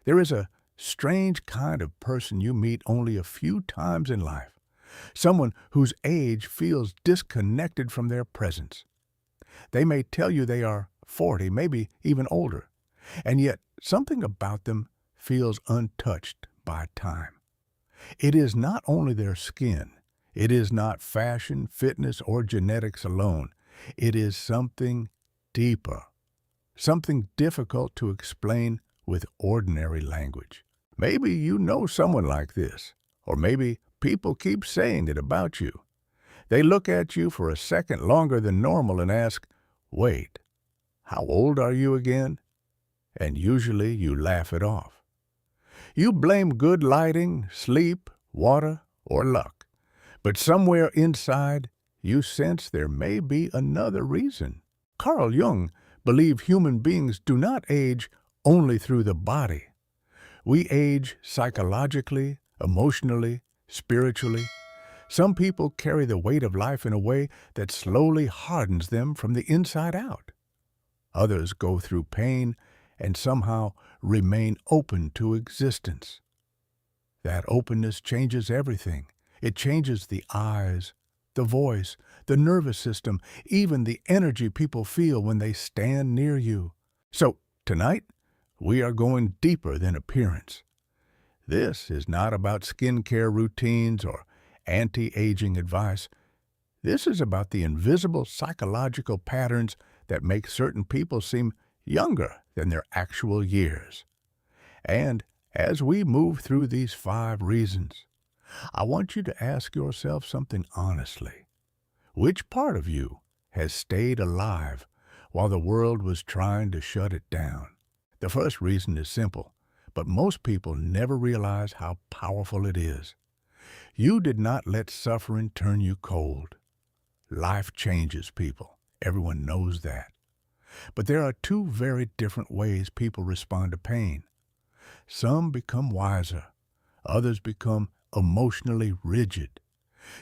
There is a strange kind of person you meet only a few times in life, someone whose age feels disconnected from their presence. They may tell you they are 40, maybe even older, and yet something about them feels untouched by time. It is not only their skin, it is not fashion, fitness, or genetics alone. It is something deeper, something difficult to explain with ordinary language. Maybe you know someone like this, or maybe people keep saying it about you. They look at you for a second longer than normal and ask, "Wait, how old are you again?" And usually you laugh it off. You blame good lighting, sleep, water, or luck. But somewhere inside, you sense there may be another reason. Carl Jung believed human beings do not age only through the body. We age psychologically, emotionally, spiritually. Some people carry the weight of life in a way that slowly hardens them from the inside out. Others go through pain and somehow remain open to existence. That openness changes everything. It changes the eyes, the voice, the nervous system, even the energy people feel when they stand near you. So, tonight, we are going deeper than appearance. This is not about skincare routines or anti-aging advice. This is about the invisible psychological patterns that make certain people seem younger than their actual years. And as we move through these 5 reasons, I want you to ask yourself something honestly. Which part of you has stayed alive while the world was trying to shut it down? The first reason is simple, but most people never realize how powerful it is. You did not let suffering turn you cold. Life changes people. Everyone knows that. But there are 2 very different ways people respond to pain. Some become wiser. Others become emotionally rigid.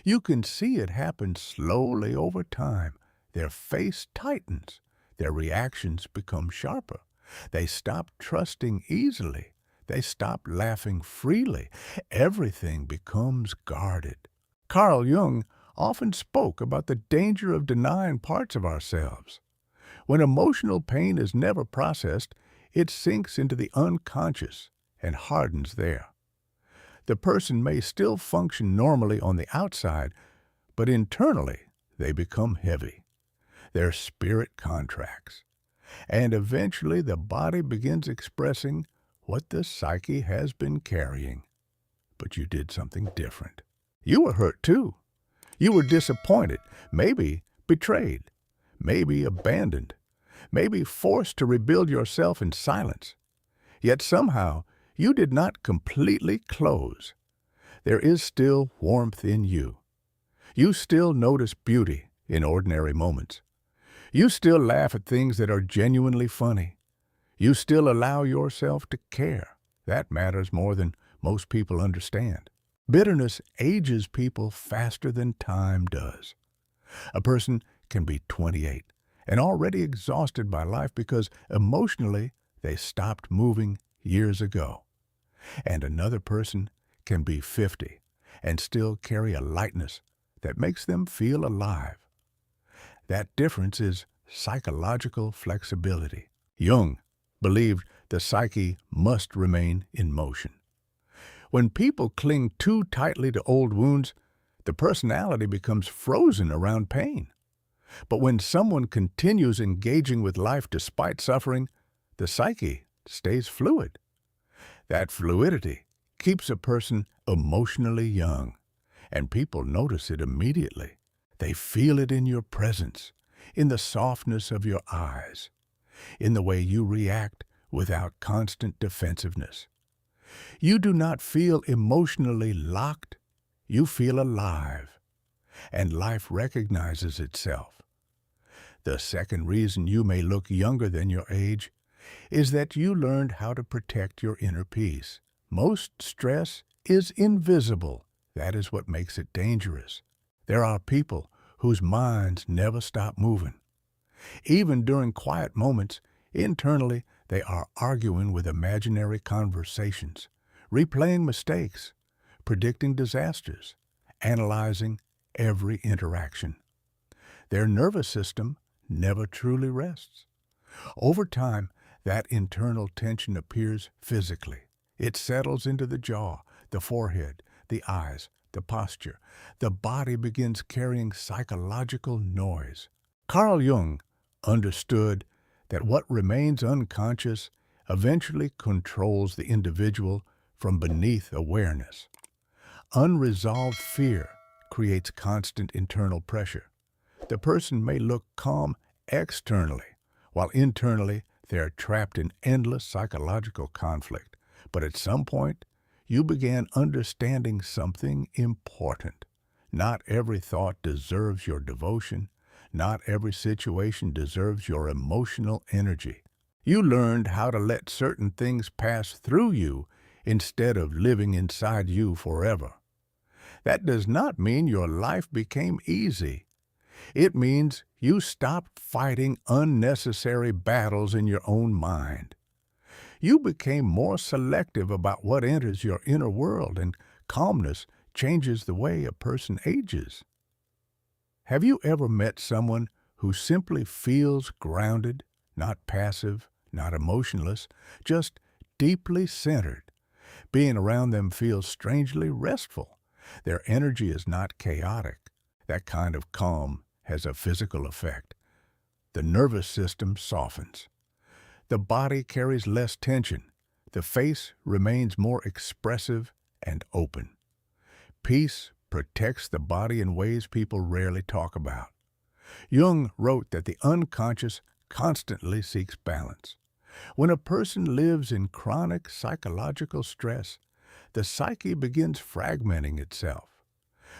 You can see it happen slowly over time. Their face tightens. Their reactions become sharper. They stop trusting easily. They stop laughing freely. Everything becomes guarded. Carl Jung often spoke about the danger of denying parts of ourselves. When emotional pain is never processed, it sinks into the unconscious and hardens there. The person may still function normally on the outside, but internally they become heavy. Their spirit contracts. And eventually the body begins expressing what the psyche has been carrying. But you did something different. You were hurt too. You were disappointed, maybe betrayed, maybe abandoned, maybe forced to rebuild yourself in silence. Yet somehow you did not completely close. There is still warmth in you. You still notice beauty in ordinary moments. You still laugh at things that are genuinely funny. You still allow yourself to care. That matters more than most people understand. Bitterness ages people faster than time does. A person can be 28 and already exhausted by life because emotionally they stopped moving years ago. And another person can be 50 and still carry a lightness that makes them feel alive. That difference is psychological flexibility. Jung believed the psyche must remain in motion. When people cling too tightly to old wounds, the personality becomes frozen around pain. But when someone continues engaging with life despite suffering, the psyche stays fluid. That fluidity keeps a person emotionally young, and people notice it immediately. They feel it in your presence, in the softness of your eyes, in the way you react without constant defensiveness. You do not feel emotionally locked, you feel alive, and life recognizes itself. The second reason you may look younger than your age is that you learned how to protect your inner peace. Most stress is invisible. That is what makes it dangerous. There are people whose minds never stop moving. Even during quiet moments, internally, They are arguing with imaginary conversations, replaying mistakes, predicting disasters, analyzing every interaction. Their nervous system never truly rests. Over time, that internal tension appears physically. It settles into the jaw, the forehead, the eyes, the posture. The body begins carrying psychological noise. Carl Jung understood that what remains unconscious eventually controls the individual from beneath awareness. Unresolved fear creates constant internal pressure. The person may look calm externally, while internally they are trapped in endless psychological conflict. But at some point, you began understanding something important. Not every thought deserves your devotion. Not every situation deserves your emotional energy. You learned how to let certain things pass through you instead of living inside you forever. That does not mean your life became easy. It means you stopped fighting unnecessary battles in your own mind. You became more selective about what enters your inner world, and calmness changes the way a person ages. Have you ever met someone who simply feels grounded, not passive, not emotionless, just deeply centered? Being around them feels strangely restful. Their energy is not chaotic. That kind of calm has a physical effect. The nervous system softens. The body carries less tension. The face remains more expressive and open. Peace protects the body in ways people rarely talk about. Jung wrote that the unconscious constantly seeks balance. When a person lives in chronic psychological stress, the psyche begins fragmenting itself.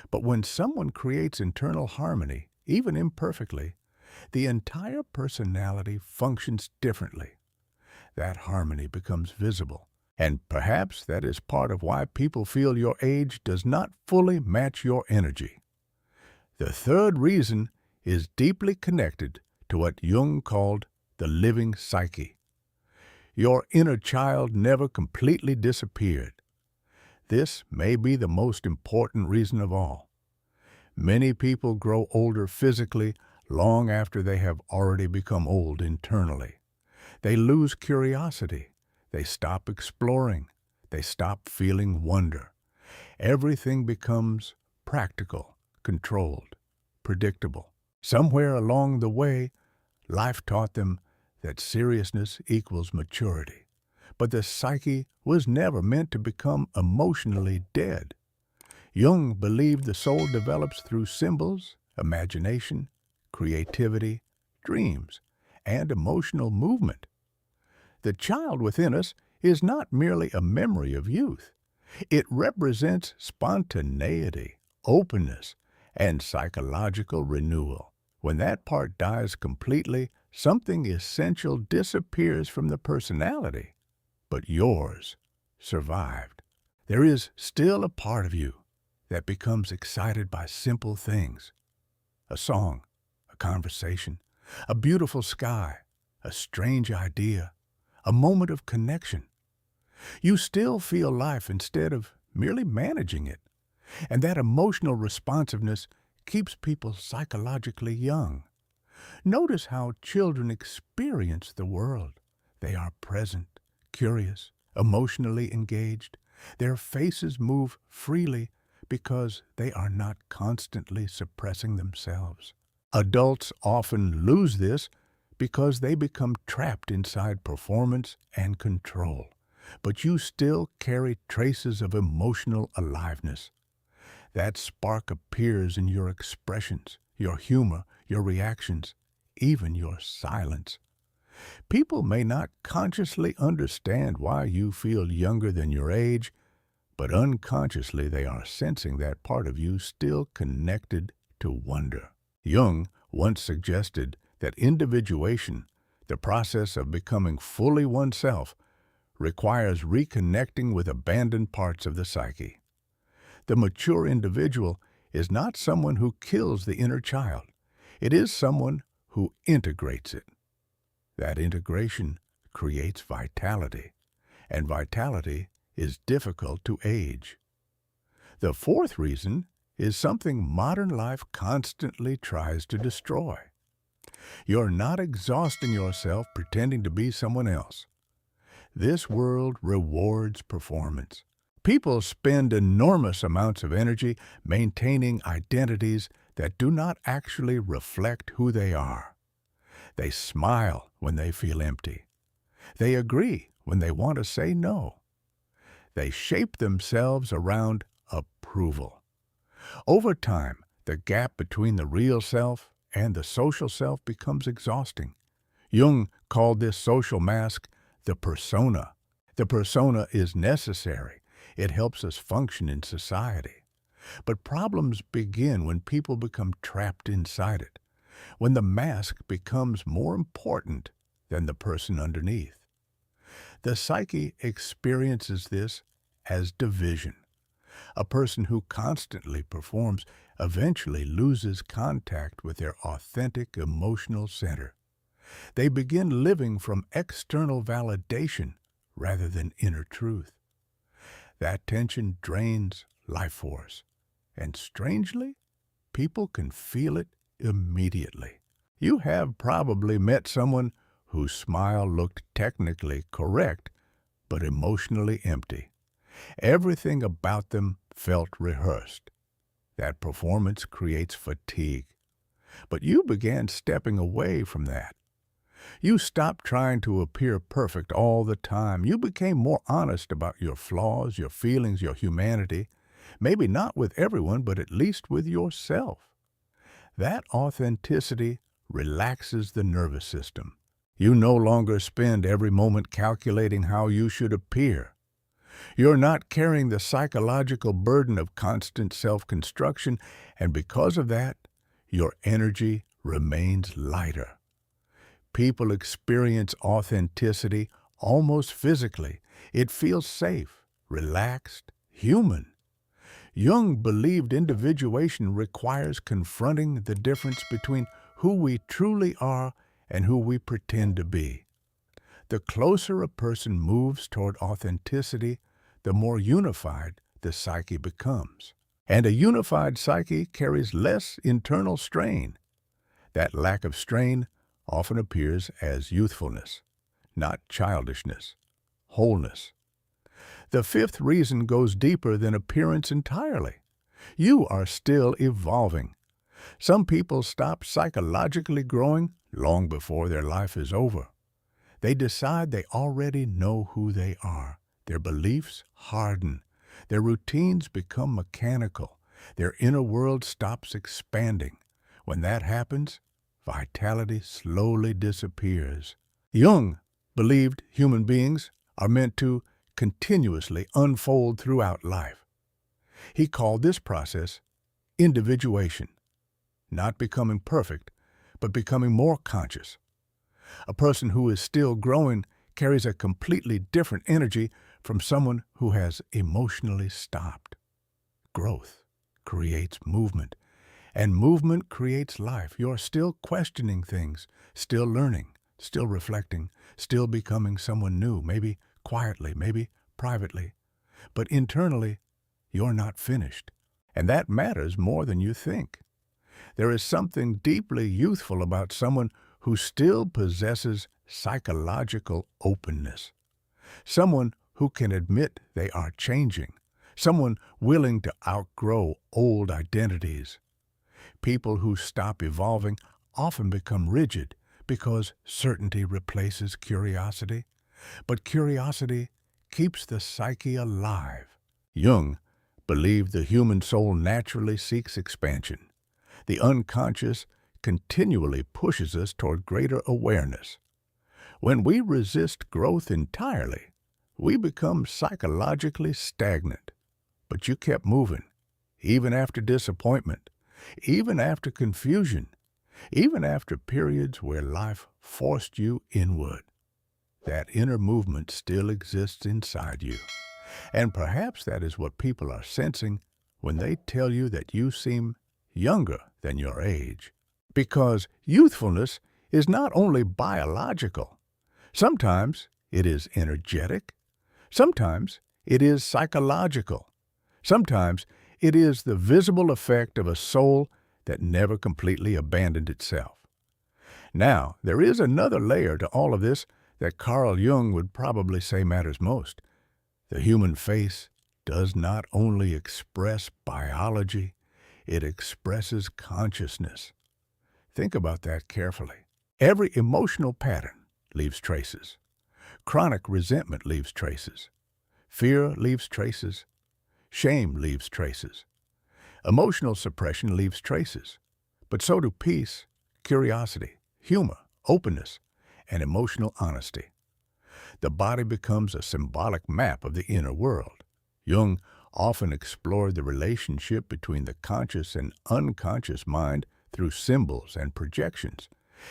But when someone creates internal harmony, even imperfectly, the entire personality functions differently. That harmony becomes visible. And perhaps that is part of why people feel your age does not fully match your energy. The third reason is deeply connected to what Jung called the living psyche. Your inner child never completely disappeared. This may be the most important reason of all. Many people grow older physically long after they have already become old internally. They lose curiosity. They stop exploring. They stop feeling wonder. Everything becomes practical, controlled, predictable. Somewhere along the way, life taught them that seriousness equals maturity. But the psyche was never meant to become emotionally dead. Jung believed the soul develops through symbols, imagination, creativity, dreams, and emotional movement. The child within us is not merely a memory of youth. It represents spontaneity, openness, and psychological renewal. When that part dies completely, something essential disappears from the personality, but yours survived. There is still a part of you that becomes excited by simple things. A song, a conversation, a beautiful sky, a strange idea, a moment of connection. You still feel life instead of merely managing it. And that emotional responsiveness keeps people psychologically young. Notice how children experience the world. They are present, curious, emotionally engaged. Their faces move freely because they are not constantly suppressing themselves. Adults often lose this because they become trapped inside performance and control. But you still carry traces of emotional aliveness. That spark appears in your expressions, your humor, your reactions, even your silence. People may not consciously understand why you feel younger than your age, but unconsciously they are sensing that part of you still connected to wonder. Jung once suggested that individuation, the process of becoming fully oneself, requires reconnecting with abandoned parts of the psyche. The mature individual is not someone who kills the inner child. It is someone who integrates it. That integration creates vitality, and vitality is difficult to age. The fourth reason is something modern life constantly tries to destroy. You're not exhausting yourself pretending to be someone else. This world rewards performance. People spend enormous amounts of energy maintaining identities that do not actually reflect who they are. They smile when they feel empty. They agree when they want to say no. They shape themselves around approval. Over time, the gap between the real self and the social self becomes exhausting. Jung called this social mask the persona. The persona is necessary. It helps us function in society. But problems begin when people become trapped inside it, when the mask becomes more important than the person underneath. The psyche experiences this as division. A person who constantly performs eventually loses contact with their authentic emotional center. They begin living from external validation rather than inner truth. That tension drains life force, and strangely, people can feel it immediately. You have probably met someone whose smile looked technically correct, but emotionally empty. Everything about them felt rehearsed. That performance creates fatigue. But you began stepping away from that. You stopped trying to appear perfect all the time. You became more honest about your flaws, your feelings, your humanity. Maybe not with everyone, but at least with yourself. That authenticity relaxes the nervous system. You no longer spend every moment calculating how you should appear. You're not carrying the psychological burden of constant self-construction, and because of that, your energy remains lighter. People experience authenticity almost physically. It feels safe, relaxed, human. Jung believed individuation requires confronting the difference between who we truly are and who we pretend to be. The closer a person moves toward authenticity, the more unified the psyche becomes. And a unified psyche carries less internal strain. That lack of strain often appears as youthfulness, not childishness, wholeness. The fifth reason goes deeper than appearance entirely. You are still evolving. Some people stop psychologically growing long before their life is over. They decide they already know who they are. Their beliefs harden. Their routines become mechanical. Their inner world stops expanding. When that happens, vitality slowly disappears. Jung believed human beings are meant to continuously unfold throughout life. He called this process individuation, not becoming perfect, but becoming more conscious. A person who is still growing carries a completely different energy from someone who has emotionally stopped. Growth creates movement, and movement creates life. You're still questioning things, still learning, still reflecting, still becoming someone new, maybe quietly, maybe privately. But internally, you're not finished. And that matters more than you think. There is something deeply youthful about someone who still possesses psychological openness. Someone who can admit they are changing. Someone willing to outgrow old identities. People who stop evolving often become rigid because certainty replaces curiosity. But curiosity keeps the psyche alive. Jung believed the human soul naturally seeks expansion. The unconscious continually pushes us toward greater awareness. When we resist growth entirely, we become psychologically stagnant. But you kept moving, even after disappointment, even after confusion, even after periods where life forced you inward. That inner movement still exists inside you. And perhaps that is what people are sensing when they tell you that you seem younger than your age. Because youthfulness is not only biological. Sometimes it is energetic. Sometimes it is psychological. Sometimes it is the visible effect of a soul that never completely abandoned itself. Now, there is another layer to all of this that Carl Jung would probably say matters most. The human face does not only express biology, it expresses consciousness. Think about that carefully. Every emotional pattern leaves traces. Chronic resentment leaves traces. Fear leaves traces. Shame leaves traces. Emotional suppression leaves traces. But so do peace, curiosity, humor, openness, and emotional honesty. The body becomes a symbolic map of the inner world. Jung often explored the relationship between the conscious and unconscious mind through symbols and projections.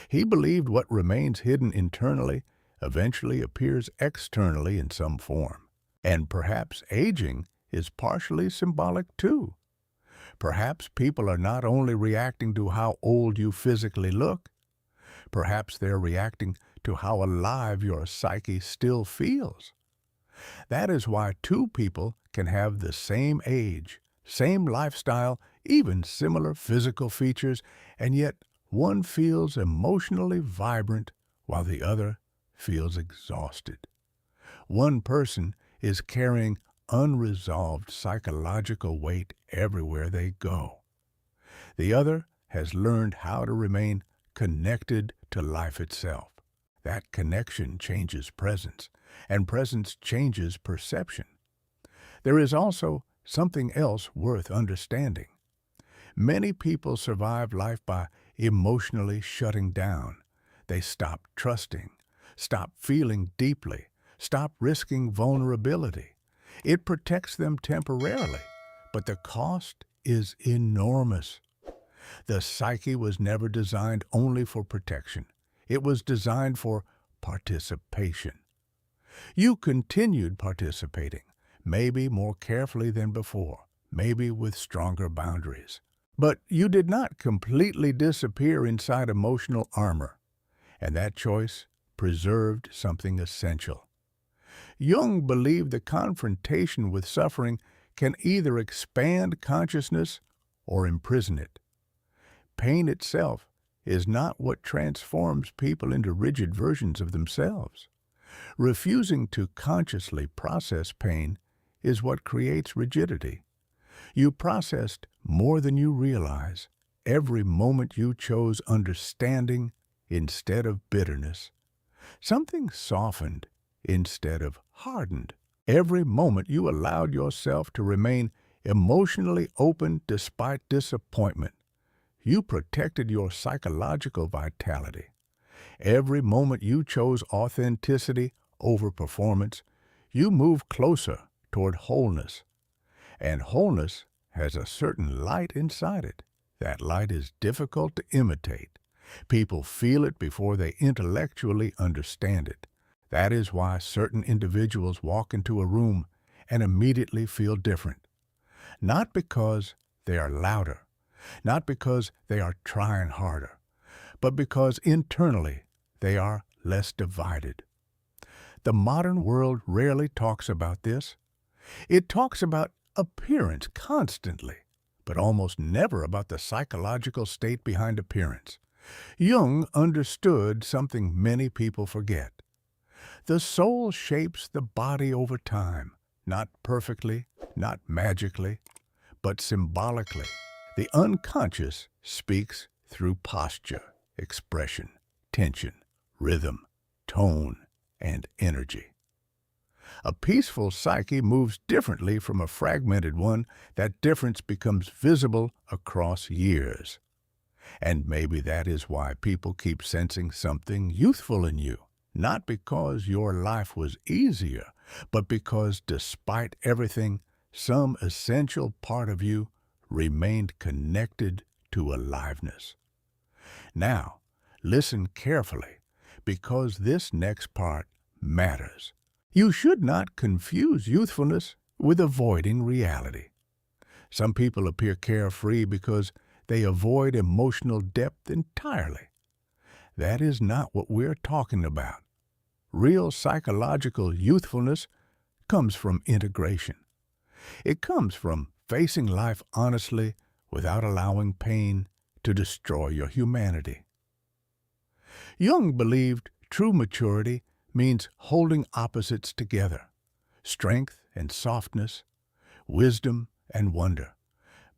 He believed what remains hidden internally eventually appears externally in some form. And perhaps aging is partially symbolic too. Perhaps people are not only reacting to how old you physically look, perhaps they're reacting to how alive your psyche still feels. That is why two people can have the same age, same lifestyle, even similar physical features, and yet one feels emotionally vibrant while the other feels exhausted. One person is carrying unresolved psychological weight everywhere they go. The other has learned how to remain connected to life itself. That connection changes presence, and presence changes perception. There is also something else worth understanding. Many people survive life by emotionally shutting down. They stop trusting, stop feeling deeply, stop risking vulnerability. It protects them temporarily, but the cost is enormous. The psyche was never designed only for protection. It was designed for participation. You continued participating, maybe more carefully than before, maybe with stronger boundaries. But you did not completely disappear inside emotional armor, and that choice preserved something essential. Jung believed the confrontation with suffering can either expand consciousness or imprison it. Pain itself is not what transforms people into rigid versions of themselves. Refusing to consciously process pain is what creates rigidity. You processed more than you realize. Every moment you chose understanding instead of bitterness. Something softened instead of hardened. Every moment you allowed yourself to remain emotionally open despite disappointment. You protected your psychological vitality. Every moment you chose authenticity over performance, you moved closer toward wholeness. And wholeness has a certain light inside it. That light is difficult to imitate. People feel it before they intellectually understand it. That is why certain individuals walk into a room and immediately feel different. Not because they are louder, not because they are trying harder, but because internally they are less divided. The modern world rarely talks about this. It talks about appearance constantly, but almost never about the psychological state behind appearance. Jung understood something many people forget. The soul shapes the body over time, not perfectly, not magically, but symbolically. The unconscious speaks through posture, expression, tension, rhythm, tone, and energy. A peaceful psyche moves differently from a fragmented one. That difference becomes visible across years. And maybe that is why people keep sensing something youthful in you. Not because your life was easier, but because despite everything, some essential part of you remained connected to aliveness. Now, listen carefully, because this next part matters. You should not confuse youthfulness with avoiding reality. Some people appear carefree because they avoid emotional depth entirely. That is not what we're talking about. Real psychological youthfulness comes from integration. It comes from facing life honestly without allowing pain to destroy your humanity. Jung believed true maturity means holding opposites together, strength and softness, wisdom and wonder,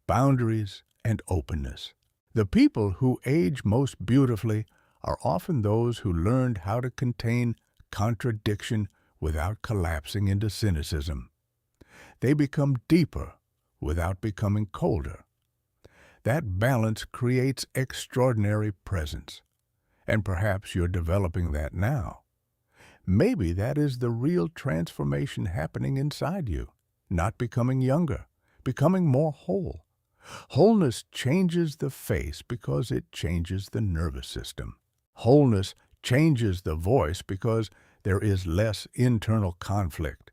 boundaries and openness. The people who age most beautifully are often those who learned how to contain contradiction without collapsing into cynicism. They become deeper without becoming colder. That balance creates extraordinary presence, and perhaps you're developing that now. Maybe that is the real transformation happening inside you, not becoming younger, becoming more whole. Wholeness changes the face because it changes the nervous system. Wholeness changes the voice because there is less internal conflict.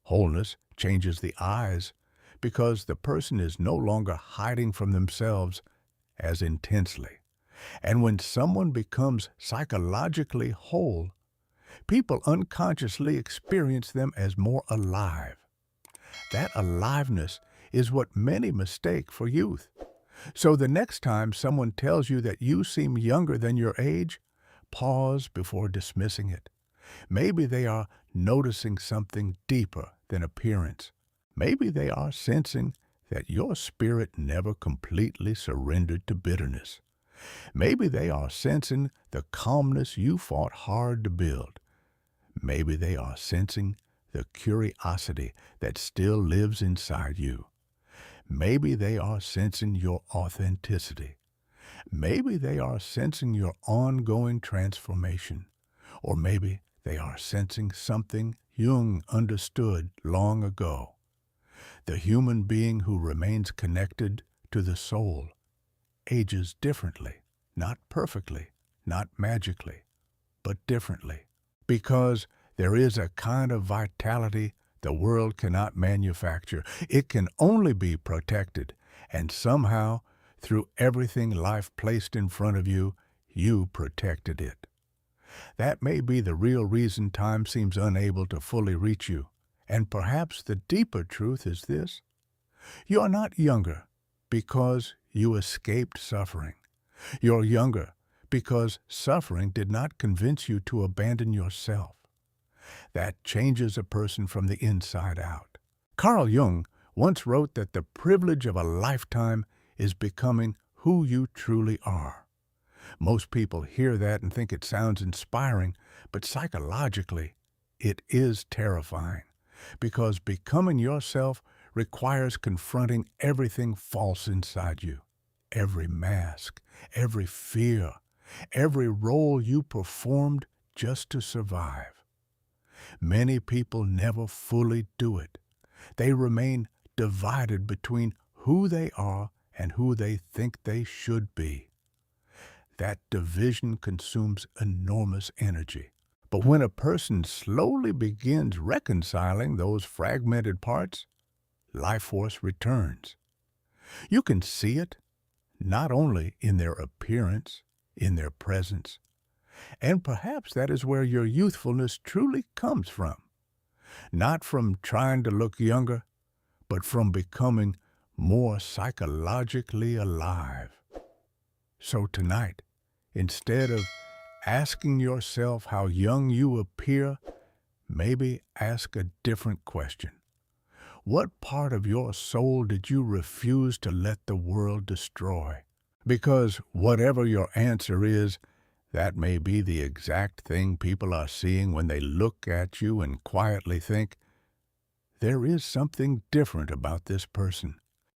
Wholeness changes the eyes because the person is no longer hiding from themselves as intensely. And when someone becomes psychologically whole, people unconsciously experience them as more alive. That aliveness is what many mistake for youth. So the next time someone tells you that you seem younger than your age, pause before dismissing it. Maybe they are noticing something deeper than appearance. Maybe they are sensing that your spirit never completely surrendered to bitterness. Maybe they are sensing the calmness you fought hard to build. Maybe they are sensing the curiosity that still lives inside you. Maybe they are sensing your authenticity. Maybe they are sensing your ongoing transformation. Or maybe they are sensing something Jung understood long ago. The human being who remains connected to the soul ages differently, not perfectly, not magically, but differently. Because there is a kind of vitality the world cannot manufacture. It can only be protected, and somehow, through everything life placed in front of you, you protected it. That may be the real reason time seems unable to fully reach you. And perhaps the deeper truth is this: you are not younger because you escaped suffering. You're younger because suffering did not convince you to abandon yourself. That changes a person from the inside out. Carl Jung once wrote that the privilege of a lifetime is becoming who you truly are. Most people hear that and think it sounds inspiring, but psychologically, it is terrifying. Because becoming yourself requires confronting everything false inside you. Every mask, every fear, every role you performed just to survive. Many people never fully do it. They remain divided between who they are and who they think they should be. That division consumes enormous energy. But when a person slowly begins reconciling those fragmented parts, life force returns. You can see it, not only in their appearance, in their presence. And perhaps that is where your youthfulness truly comes from. Not from trying to look younger, but from becoming more psychologically alive. So tonight, instead of asking yourself how young you appear, maybe ask a different question. What part of your soul did you refuse to let the world destroy? Because whatever your answer is, that may be the exact thing people are seeing when they look at you and quietly think, there is something different about this person.